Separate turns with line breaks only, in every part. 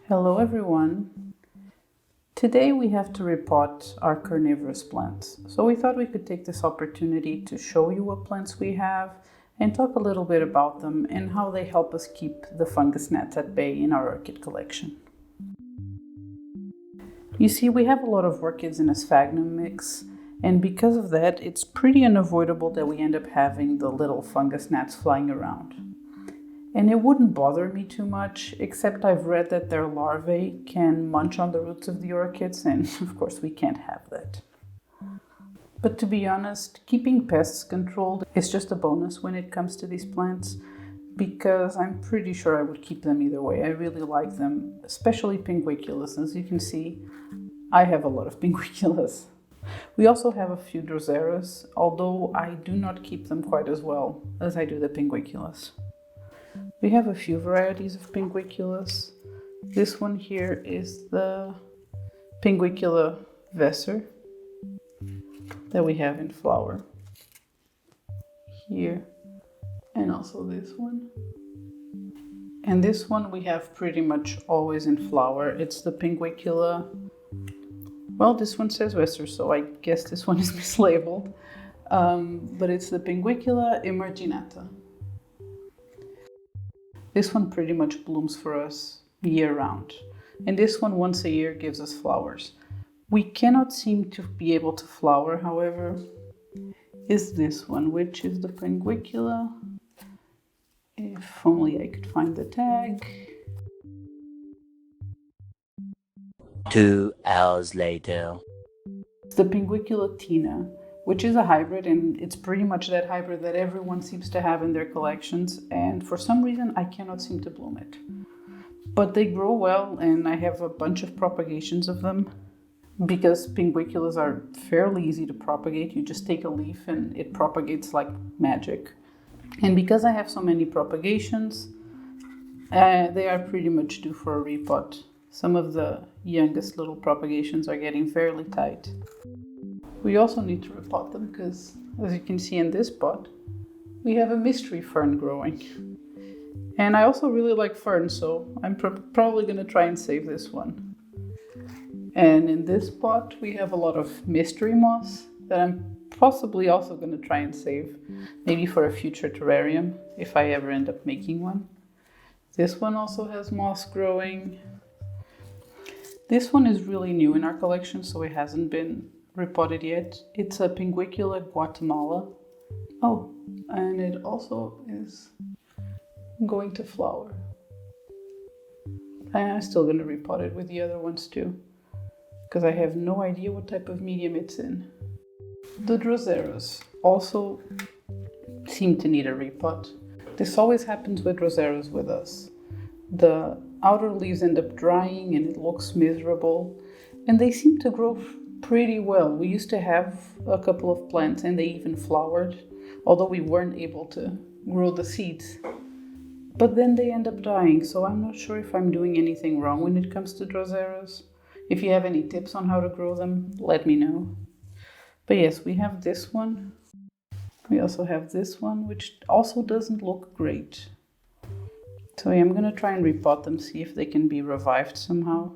Hello everyone. Today we have to repot our carnivorous plants. So we thought we could take this opportunity to show you what plants we have and talk a little bit about them and how they help us keep the fungus gnats at bay in our orchid collection. You see, we have a lot of orchids in a sphagnum mix, and because of that, it's pretty unavoidable that we end up having the little fungus gnats flying around. And it wouldn't bother me too much, except I've read that their larvae can munch on the roots of the orchids, and of course we can't have that. But to be honest, keeping pests controlled is just a bonus when it comes to these plants, because I'm pretty sure I would keep them either way. I really like them, especially Pinguiculas. As you can see, I have a lot of Pinguiculas. We also have a few Droseras, although I do not keep them quite as well as I do the Pinguiculas. We have a few varieties of Pinguiculas. This one here is the Pinguicula Vesser that we have in flower here, and also this one. And this one we have pretty much always in flower. It's the Pinguicula, well, this one says Vesser, so I guess this one is mislabeled, but it's the Pinguicula emarginata. This one pretty much blooms for us year round, and this one once a year gives us flowers. We cannot seem to be able to flower, however, is this one, which is the Pinguicula. If only I could find the tag.
2 hours later.
It's the Pinguicula tina, which is a hybrid, and it's pretty much that hybrid that everyone seems to have in their collections, and for some reason I cannot seem to bloom it. But they grow well, and I have a bunch of propagations of them, because Pinguiculas are fairly easy to propagate. You just take a leaf and it propagates like magic. And because I have so many propagations, they are pretty much due for a repot. Some of the youngest little propagations are getting fairly tight. We also need to repot them because, as you can see in this pot, we have a mystery fern growing. And I also really like fern, so I'm probably going to try and save this one. And in this pot, we have a lot of mystery moss that I'm possibly also going to try and save, maybe for a future terrarium, if I ever end up making one. This one also has moss growing. This one is really new in our collection, so it hasn't been repotted yet. It's a Pinguicula Guatemala. Oh, and it also is going to flower. I'm still going to repot it with the other ones too, because I have no idea what type of medium it's in. The Droseras also seem to need a repot. This always happens with Droseras with us. The outer leaves end up drying and it looks miserable, and they seem to grow pretty well. We used to have a couple of plants and they even flowered, although we weren't able to grow the seeds. But then they end up dying, so I'm not sure if I'm doing anything wrong when it comes to Droseras. If you have any tips on how to grow them, let me know. But yes, we have this one. We also have this one, which also doesn't look great. So yeah, I'm going to try and repot them, see if they can be revived somehow.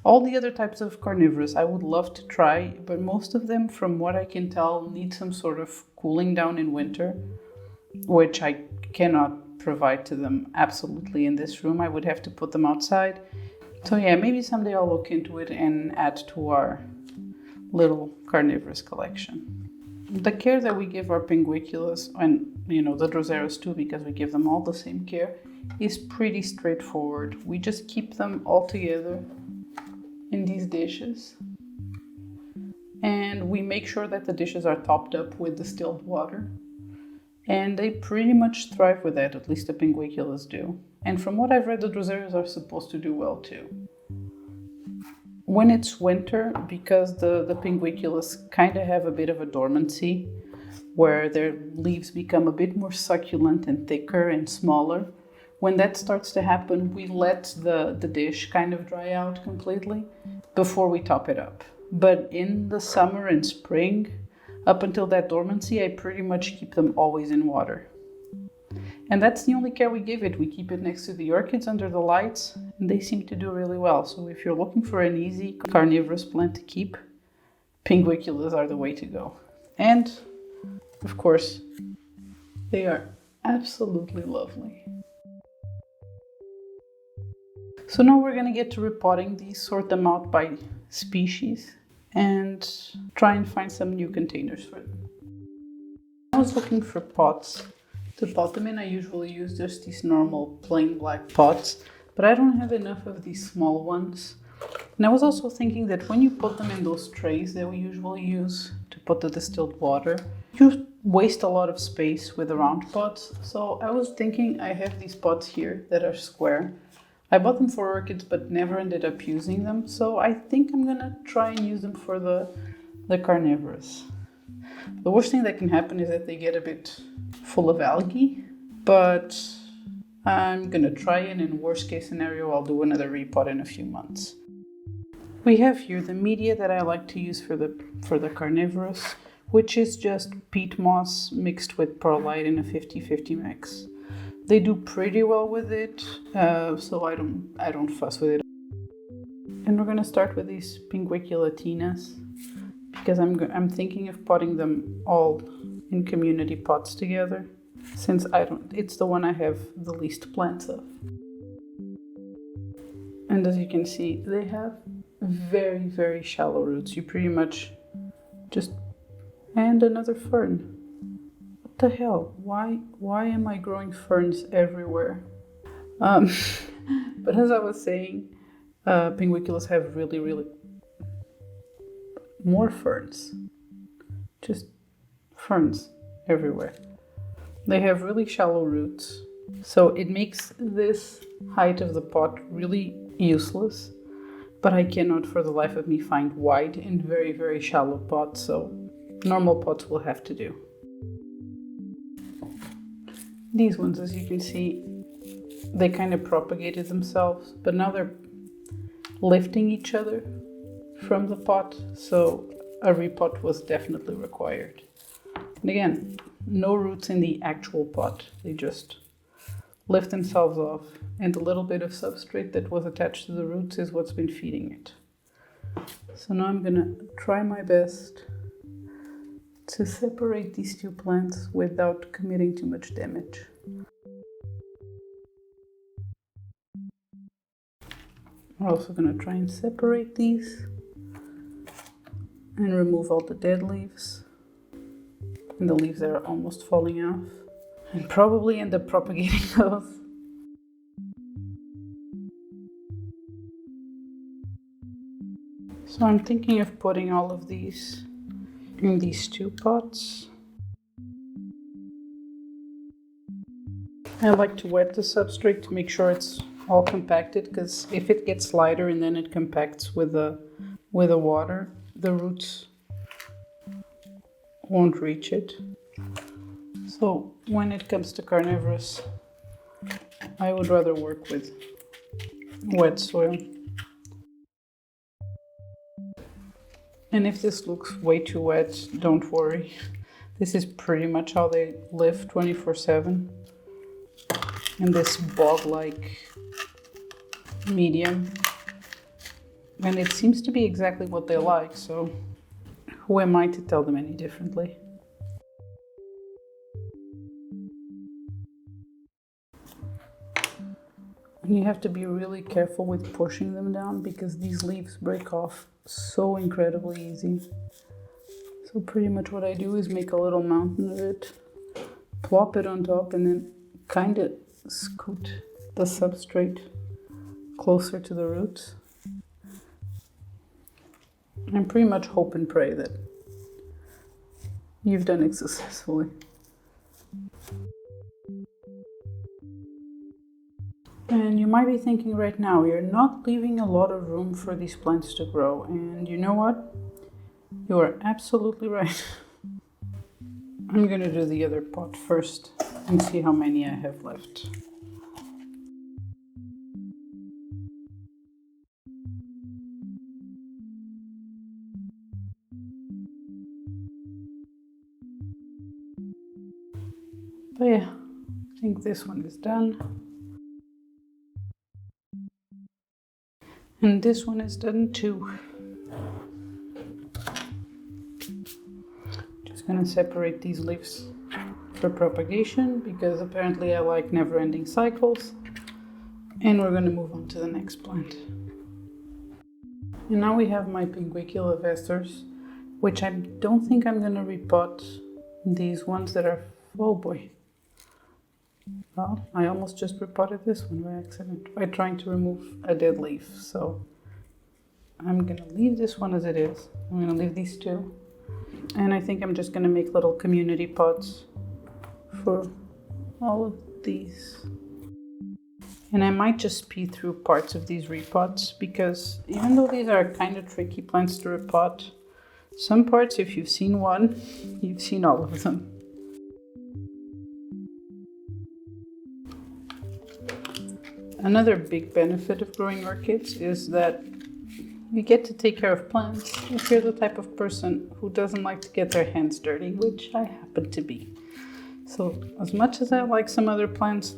All the other types of carnivorous I would love to try, but most of them, from what I can tell, need some sort of cooling down in winter, which I cannot provide to them absolutely in this room. I would have to put them outside. So yeah, maybe someday I'll look into it and add to our little carnivorous collection. The care that we give our Pinguiculas, and the Droseras too, because we give them all the same care, is pretty straightforward. We just keep them all together in these dishes, and we make sure that the dishes are topped up with distilled water, and they pretty much thrive with that. At least the Pinguiculas do, and from what I've read, the Droseras are supposed to do well too. When it's winter, because the Pinguiculas kind of have a bit of a dormancy, where their leaves become a bit more succulent and thicker and smaller, when that starts to happen, we let the dish kind of dry out completely before we top it up. But in the summer and spring, up until that dormancy, I pretty much keep them always in water. And that's the only care we give it. We keep it next to the orchids under the lights, and they seem to do really well. So if you're looking for an easy carnivorous plant to keep, Pinguiculas are the way to go. And, of course, they are absolutely lovely. So now we're going to get to repotting these, sort them out by species, and try and find some new containers for them. I was looking for pots to pot them in. I usually use just these normal plain black pots, but I don't have enough of these small ones. And I was also thinking that when you put them in those trays that we usually use to put the distilled water, you waste a lot of space with the round pots. So I was thinking, I have these pots here that are square. I bought them for orchids but never ended up using them. So I think I'm gonna try and use them for the carnivorous. The worst thing that can happen is that they get a bit full of algae, but I'm gonna try it. In worst case scenario, I'll do another repot in a few months. We have here the media that I like to use for the carnivorous, which is just peat moss mixed with perlite in a 50-50 mix. They do pretty well with it, so I don't fuss with it. And we're gonna start with these Pinguicula because I'm thinking of potting them all in community pots together, since it's the one I have the least plants of. And as you can see, they have very, very shallow roots. You pretty much just... And another fern. What the hell? Why am I growing ferns everywhere? But as I was saying, Pinguiculas have really, really more ferns. Just ferns everywhere. They have really shallow roots, so it makes this height of the pot really useless. But I cannot for the life of me find wide and very, very shallow pots, so normal pots will have to do. These ones, as you can see, they kind of propagated themselves, but now they're lifting each other from the pot, so a repot was definitely required. And again, no roots in the actual pot, they just lift themselves off, and the little bit of substrate that was attached to the roots is what's been feeding it. So now I'm gonna try my best to separate these two plants without committing too much damage. We're also gonna try and separate these and remove all the dead leaves and the leaves that are almost falling off, and probably end up propagating those. So I'm thinking of putting all of these in these two pots. I like to wet the substrate to make sure it's all compacted, because if it gets lighter and then it compacts with the water, the roots won't reach it. So when it comes to carnivorous, I would rather work with wet soil. And if this looks way too wet, don't worry. This is pretty much how they live 24/7 in this bog-like medium. And it seems to be exactly what they like, so who am I to tell them any differently? You have to be really careful with pushing them down, because these leaves break off so incredibly easy. So pretty much what I do is make a little mountain of it, plop it on top, and then kind of scoot the substrate closer to the roots. And pretty much hope and pray that you've done it successfully. And you might be thinking right now, you're not leaving a lot of room for these plants to grow. And you know what? You are absolutely right. I'm going to do the other pot first and see how many I have left. But yeah, I think this one is done. And this one is done too. Just gonna separate these leaves for propagation because apparently I like never-ending cycles. And we're gonna move on to the next plant. And now we have my Pinguicula vesters, which I don't think I'm gonna repot these ones that are, oh boy. Well, I almost just repotted this one by accident by trying to remove a dead leaf. So I'm gonna leave this one as it is. I'm gonna leave these two. And I think I'm just gonna make little community pots for all of these. And I might just pee through parts of these repots because even though these are kind of tricky plants to repot, some parts, if you've seen one, you've seen all of them. Another big benefit of growing orchids is that you get to take care of plants if you're the type of person who doesn't like to get their hands dirty, which I happen to be. So as much as I like some other plants,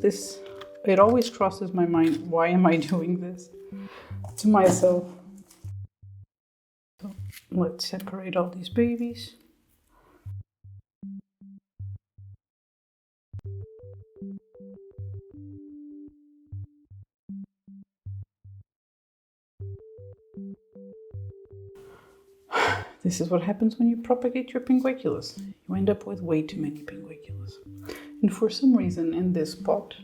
it always crosses my mind, why am I doing this to myself? So let's separate all these babies. This is what happens when you propagate your Pinguiculas. You end up with way too many Pinguiculas. And for some reason in this pot,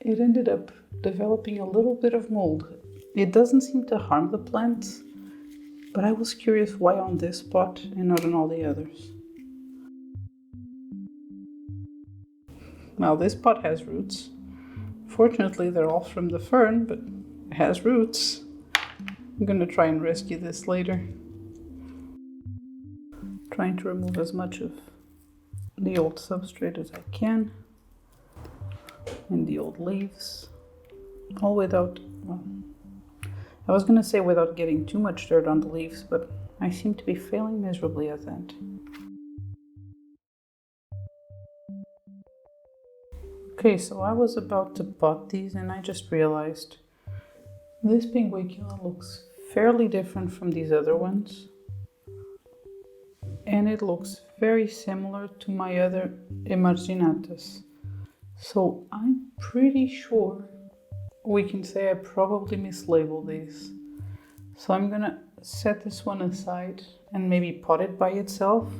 it ended up developing a little bit of mold. It doesn't seem to harm the plants, but I was curious why on this pot and not on all the others. Well, this pot has roots. Fortunately, they're all from the fern, but it has roots. I'm gonna try and rescue this later. Trying to remove as much of the old substrate as I can. And the old leaves. All without, well, I was gonna say without getting too much dirt on the leaves, but I seem to be failing miserably at that. Okay, so I was about to pot these and I just realized this Pinguicula looks fairly different from these other ones. And it looks very similar to my other Emarginatus. So I'm pretty sure we can say I probably mislabeled these. So I'm gonna set this one aside and maybe pot it by itself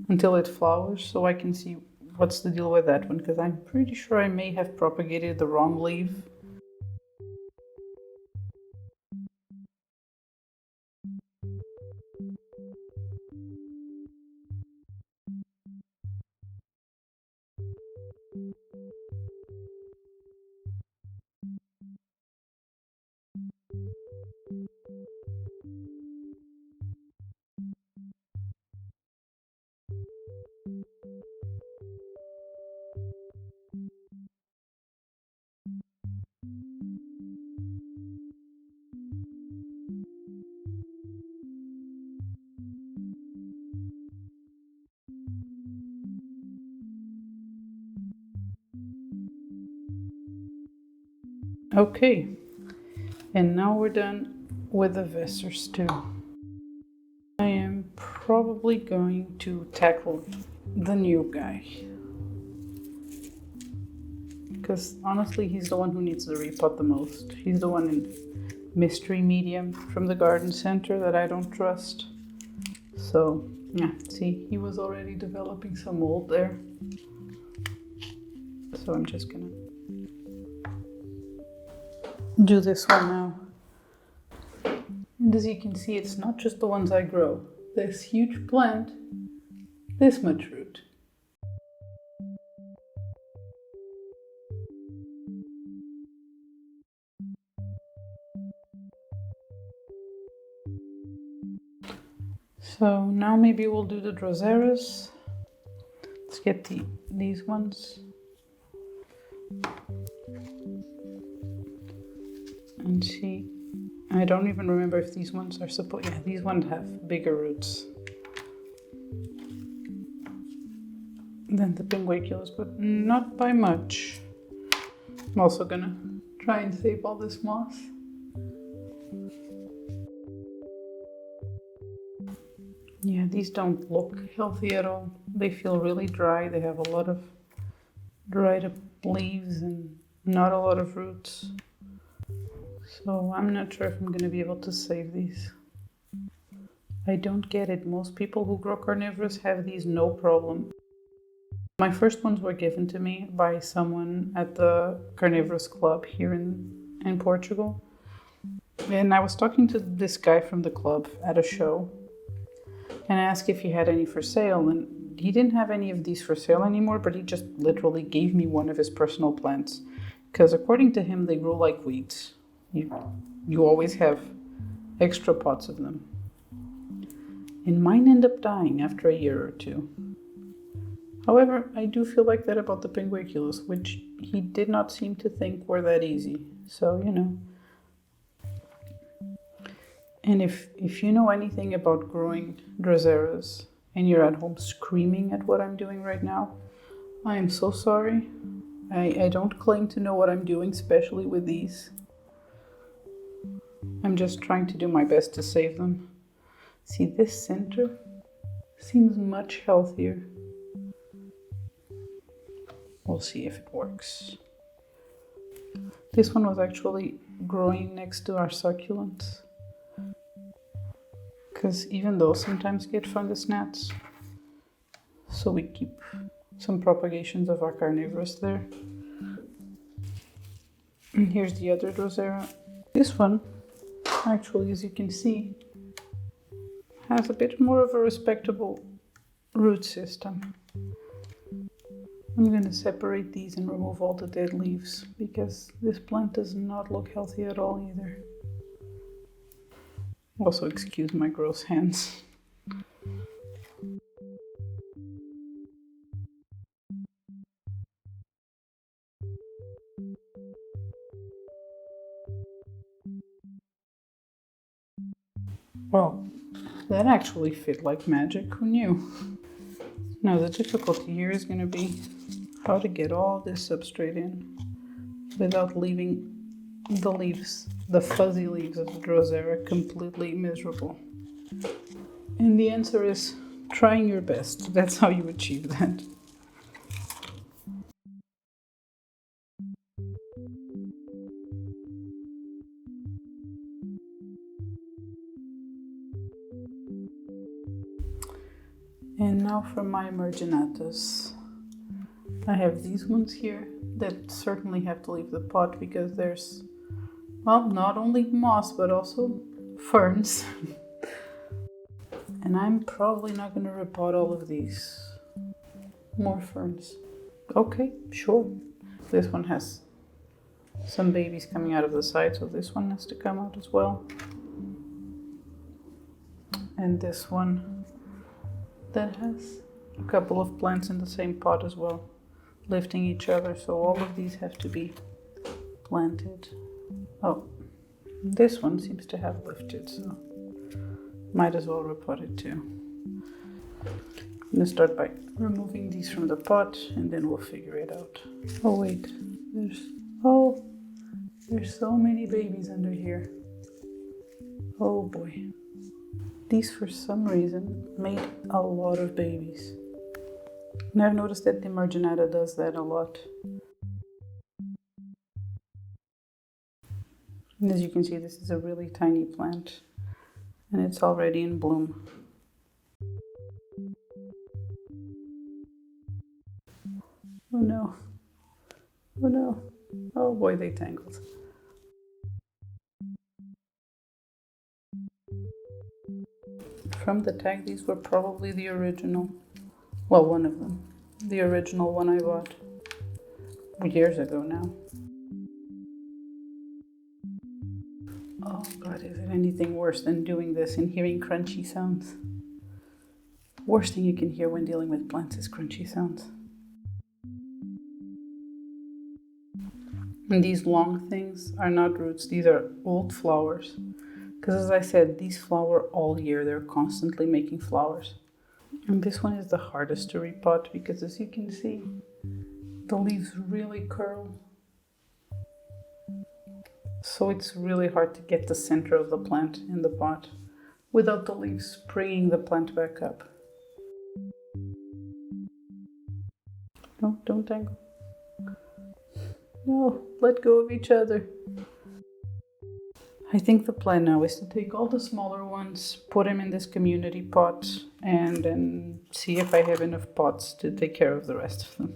until it flowers so I can see what's the deal with that one, because I'm pretty sure I may have propagated the wrong leaf. Okay, and now we're done with the vesters too. I am probably going to tackle the new guy, because honestly he's the one who needs the repot the most. He's the one in mystery medium from the garden center that I don't trust. So yeah, see, he was already developing some mold there. So I'm just gonna do this one now. And as you can see, it's not just the ones I grow. This huge plant, this much root. So now maybe we'll do the Droseras. Let's get these ones. And see, I don't even remember if these ones are supposed, yeah, these ones have bigger roots. than the Pinguiculas, but not by much. I'm also gonna try and save all this moss. Yeah, these don't look healthy at all. They feel really dry. They have a lot of dried up leaves and not a lot of roots. So I'm not sure if I'm going to be able to save these. I don't get it. Most people who grow carnivorous have these no problem. My first ones were given to me by someone at the Carnivorous Club here in Portugal. And I was talking to this guy from the club at a show. And I asked if he had any for sale, and he didn't have any of these for sale anymore, but he just literally gave me one of his personal plants. Because according to him, they grow like weeds. You always have extra pots of them. And mine end up dying after a year or two. However, I do feel like that about the Pinguiculas, which he did not seem to think were that easy. So, you know. And if you know anything about growing Droseras and you're at home screaming at what I'm doing right now, I am so sorry. I don't claim to know what I'm doing, especially with these. I'm just trying to do my best to save them. See, this center seems much healthier. We'll see if it works. This one was actually growing next to our succulents. Because even those sometimes get fungus gnats. So we keep some propagations of our carnivorous there. And here's the other Drosera. This one, actually, as you can see, has a bit more of a respectable root system. I'm going to separate these and remove all the dead leaves because this plant does not look healthy at all either. Also, excuse my gross hands. Well, that actually fit like magic. Who knew? Now the difficulty here is going to be how to get all this substrate in without leaving the leaves, the fuzzy leaves of the Drosera, completely miserable. And the answer is trying your best. That's how you achieve that. And now for my emerginatus. I have these ones here that certainly have to leave the pot because there's, well, not only moss but also ferns. And I'm probably not going to repot all of these. More ferns. Okay, sure. This one has some babies coming out of the side, so this one has to come out as well. And this one that has a couple of plants in the same pot as well, lifting each other, so all of these have to be planted. Oh, this one seems to have lifted, so might as well repot it too. I'm gonna start by removing these from the pot and then we'll figure it out. Oh wait, there's so many babies under here. Oh boy. These for some reason made a lot of babies. And I've noticed that the Emerginata does that a lot. And as you can see, this is a really tiny plant and it's already in bloom. Oh no. Oh no. Oh boy, they tangled. From the tag, these were probably the original. Well, one of them. The original one I bought years ago now. Oh god, is it anything worse than doing this and hearing crunchy sounds? Worst thing you can hear when dealing with plants is crunchy sounds. And these long things are not roots, these are old flowers. Because as I said, these flower all year, they're constantly making flowers. And this one is the hardest to repot because, as you can see, the leaves really curl. So it's really hard to get the center of the plant in the pot without the leaves springing the plant back up. No, don't tangle. No, let go of each other. I think the plan now is to take all the smaller ones, put them in this community pot, and then see if I have enough pots to take care of the rest of them.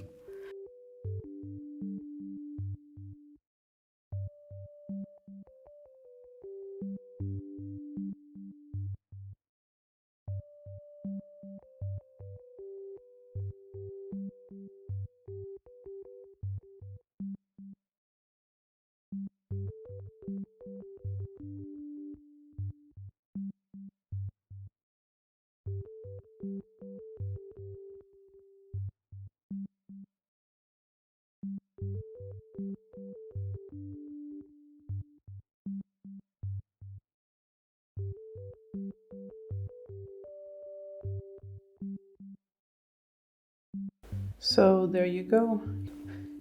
So there you go.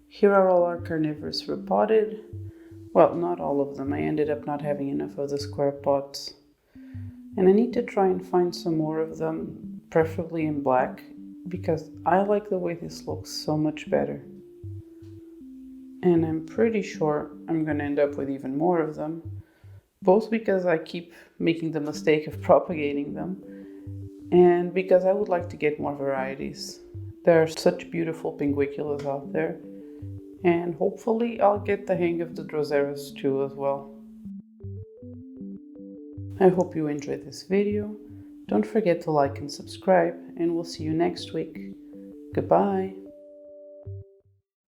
Here are all our carnivorous repotted. Well, not all of them. I ended up not having enough of the square pots. And I need to try and find some more of them, preferably in black, because I like the way this looks so much better. And I'm pretty sure I'm going to end up with even more of them, both because I keep making the mistake of propagating them, and because I would like to get more varieties. There are such beautiful Pinguiculas out there, and hopefully I'll get the hang of the Droseras too as well. I hope you enjoyed this video. Don't forget to like and subscribe, and we'll see you next week. Goodbye.